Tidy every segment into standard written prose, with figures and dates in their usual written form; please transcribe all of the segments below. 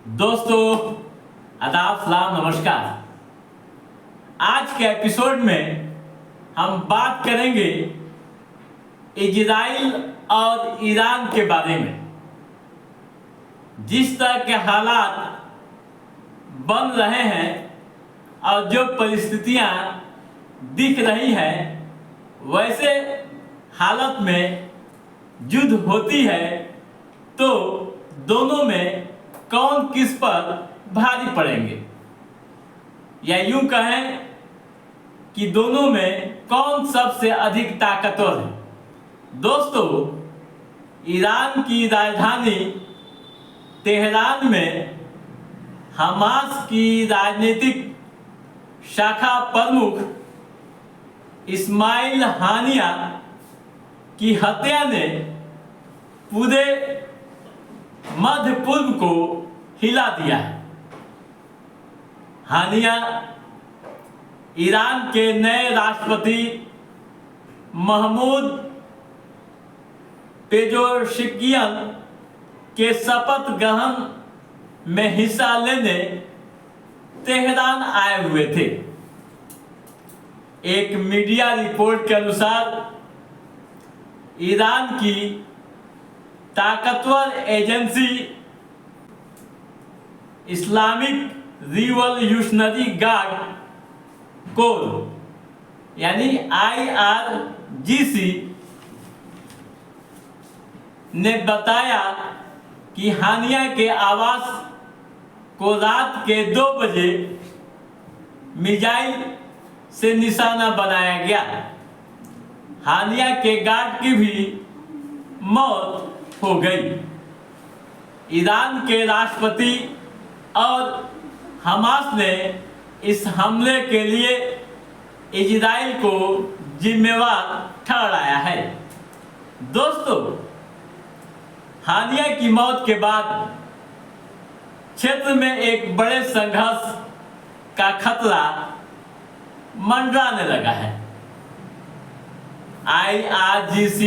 दोस्तों, आदाब, सलाम, नमस्कार। आज के एपिसोड में हम बात करेंगे इजराइल और ईरान के बारे में। जिस तरह के हालात बन रहे हैं और जो परिस्थितियां दिख रही हैं, वैसे हालत में युद्ध होती है तो दोनों में कौन किस पर भारी पड़ेंगे, या यूं कहें कि दोनों में कौन सबसे अधिक ताकतवर है। दोस्तों, ईरान की राजधानी तेहरान में हमास की राजनीतिक शाखा प्रमुख इस्माइल हानिया की हत्या ने पूरे मध्य पूर्व को हिला दिया है। हानिया ईरान के नए राष्ट्रपति महमूद पेज़ेश्कियान के शपथ ग्रहण में हिस्सा लेने तेहरान आए हुए थे। एक मीडिया रिपोर्ट के अनुसार ईरान की ताकतवर agency Islamic revolutionary guard core यानी IRGC ने बताया कि हानिया के आवास को रात के 2 बजे मिसाइल से निशाना बनाया गया। हानिया के गार्ड की भी मौत हो गई। ईरान के राष्ट्रपति और हमास ने इस हमले के लिए इजराइल को जिम्मेवार ठहराया है। दोस्तों, हानिया की मौत के बाद क्षेत्र में एक बड़े संघर्ष का खतरा मंडराने लगा है। IRGC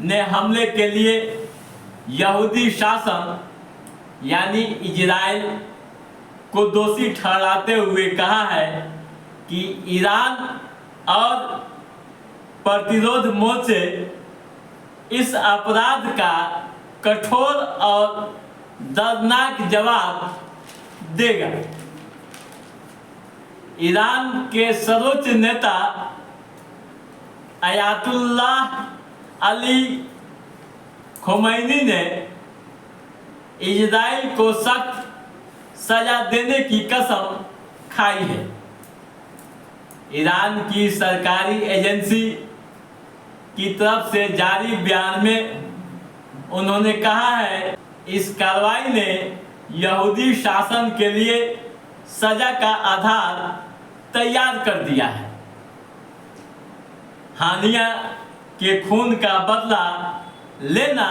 ने हमले के लिए यहूदी शासन यानी इजराइल को दोषी ठहराते हुए कहा है कि ईरान और प्रतिरोध मोर्चे इस अपराध का कठोर और दर्दनाक जवाब देगा। ईरान के सर्वोच्च नेता अयातुल्लाह अली खोमैनी ने इजराइल को सख्त सजा देने की कसम खाई है। ईरान की सरकारी एजेंसी की तरफ से जारी बयान में उन्होंने कहा है, इस कार्रवाई ने यहूदी शासन के लिए सजा का आधार तैयार कर दिया है। हानिया के खून का बदला लेना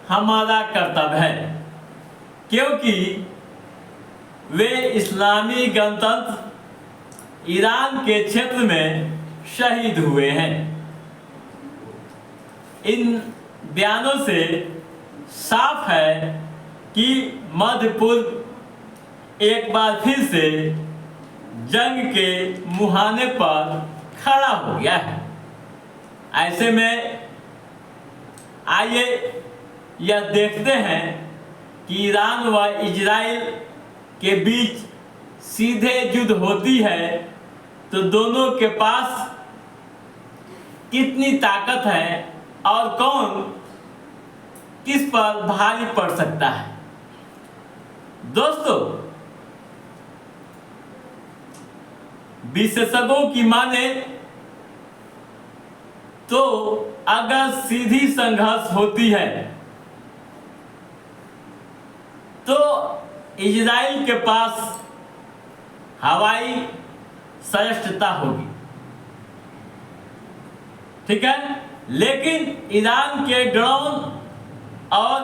हमारा कर्तव्य है, क्योंकि वे इस्लामी गणतंत्र ईरान के क्षेत्र में शहीद हुए हैं। इन बयानों से साफ है कि मध्य पूर्व एक बार फिर से जंग के मुहाने पर खड़ा हो गया है। ऐसे में आइए यह देखते हैं कि ईरान व इजराइल के बीच सीधे युद्ध होती है तो दोनों के पास कितनी ताकत है और कौन किस पर भारी पड़ सकता है। दोस्तों, विशेषज्ञों की माने तो अगर सीधी संघर्ष होती है तो इजराइल के पास हवाई श्रेष्ठता होगी, ठीक है, लेकिन ईरान के ड्रोन और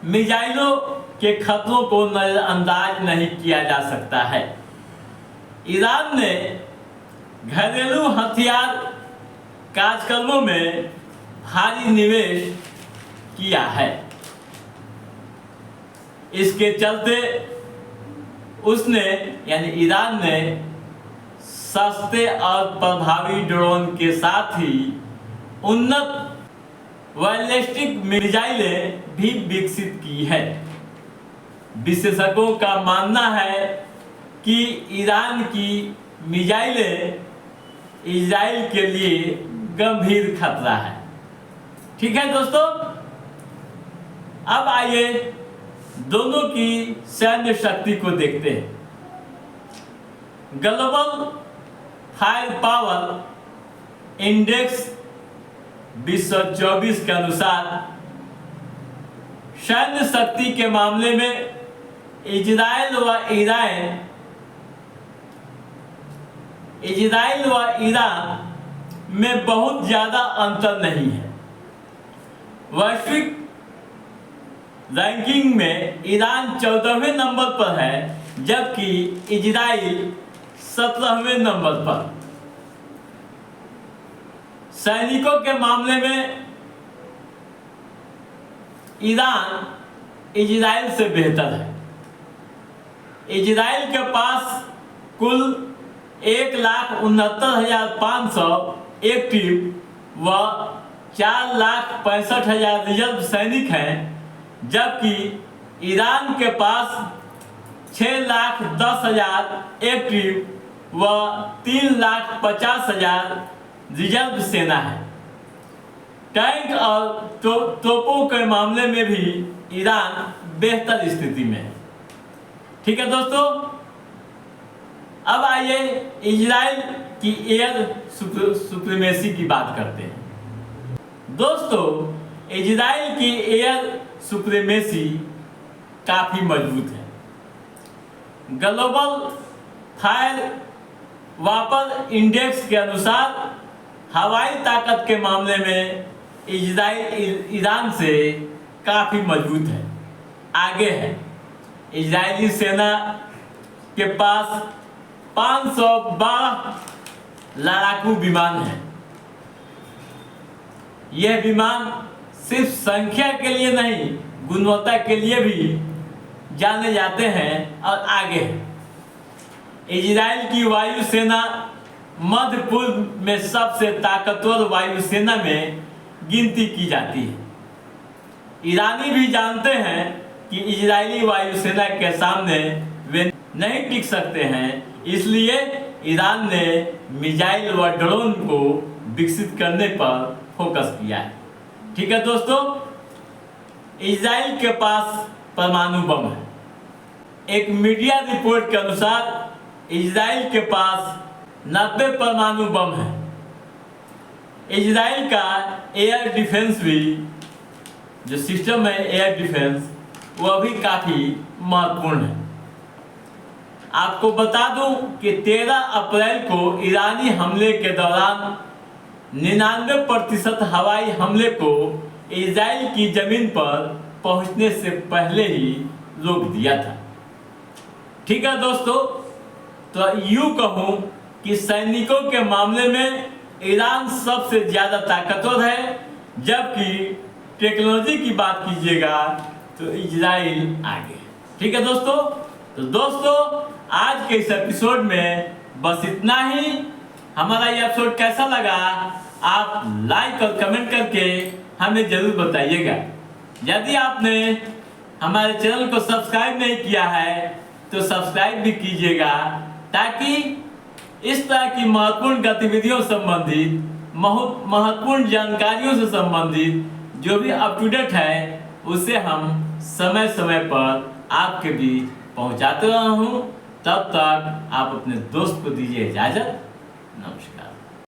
मिसाइलों के खतरों को नजरअंदाज नहीं किया जा सकता है। ईरान ने घरेलू हथियार कार्यक्रमों में भारी निवेश किया है। इसके चलते उसने यानी ईरान ने सस्ते और प्रभावी ड्रोन के साथ ही उन्नत बैलिस्टिक मिसाइलें भी विकसित की है। विशेषज्ञों का मानना है कि ईरान की मिसाइलें इजराइल के लिए गंभीर खतरा है। ठीक है दोस्तों, अब आइए दोनों की सैन्य शक्ति को देखते हैं। ग्लोबल फायर पावर इंडेक्स 2024 के अनुसार सैन्य शक्ति के मामले में इजराइल व ईरान में बहुत ज्यादा अंतर नहीं है। वैश्विक रैंकिंग में ईरान 14वें नंबर पर है, जबकि इजराइल 17वें नंबर पर। सैनिकों के मामले में ईरान इजराइल से बेहतर है। इजराइल के पास कुल 1,69,500 एक्टिव व 4,65,000 रिजर्व सैनिक हैं, जबकि ईरान के पास 6,10,000 एक्टिव व 3,50,000 रिजर्व सेना है। टैंक और तोपों के मामले में भी ईरान बेहतर स्थिति में है। ठीक है दोस्तों, अब आइए इजराइल की एयर सुप्रीमेसी की बात करते हैं। दोस्तों, इजराइल की एयर सुप्रीमेसी काफी मजबूत है। ग्लोबल फायर पावर इंडेक्स के अनुसार हवाई ताकत के मामले में इजराइल ईरान से काफी मजबूत है, आगे है। इजरायली सेना के पास 512 लड़ाकू विमान हैं। यह विमान सिर्फ संख्या के लिए नहीं, गुणवत्ता के लिए भी जाने जाते हैं और आगे है। इजराइल की वायुसेना मध्य पूर्व में सबसे ताकतवर वायुसेना में गिनती की जाती है। ईरानी भी जानते हैं कि इजरायली वायुसेना के सामने वे नहीं टिक सकते हैं, इसलिए ईरान ने मिसाइल व ड्रोन को विकसित करने पर फोकस किया है। ठीक है दोस्तों, इजराइल के पास परमाणु बम है। एक मीडिया रिपोर्ट के अनुसार इजराइल के पास 90 परमाणु बम है। इजराइल का एयर डिफेंस भी जो सिस्टम है एयर डिफेंस, वह भी काफी महत्वपूर्ण है। आपको बता दूं कि 13 अप्रैल को ईरानी हमले के दौरान 99% हवाई हमले को इजराइल की जमीन पर पहुंचने से पहले ही रोक दिया था। ठीक है दोस्तों, तो यूं कहूं कि सैनिकों के मामले में ईरान सबसे ज्यादा ताकतवर है, जबकि टेक्नोलॉजी की बात कीजिएगा तो इजराइल आगे। ठीक है दोस्तों, तो दोस्तों आज के इस एपिसोड में बस इतना ही। हमारा ये एपिसोड कैसा लगा आप लाइक और कमेंट करके हमें जरूर बताइएगा। यदि आपने हमारे चैनल को सब्सक्राइब नहीं किया है तो सब्सक्राइब भी कीजिएगा, ताकि इस तरह की महत्वपूर्ण गतिविधियों संबंधित महत्वपूर्ण जानकारियों से संबंधित जो भी अप टू डेट है उसे हम समय समय पर आपके बीच पहुंचाते रहूं। तब तक आप अपने दोस्त को दीजिए इजाजत। नमस्कार।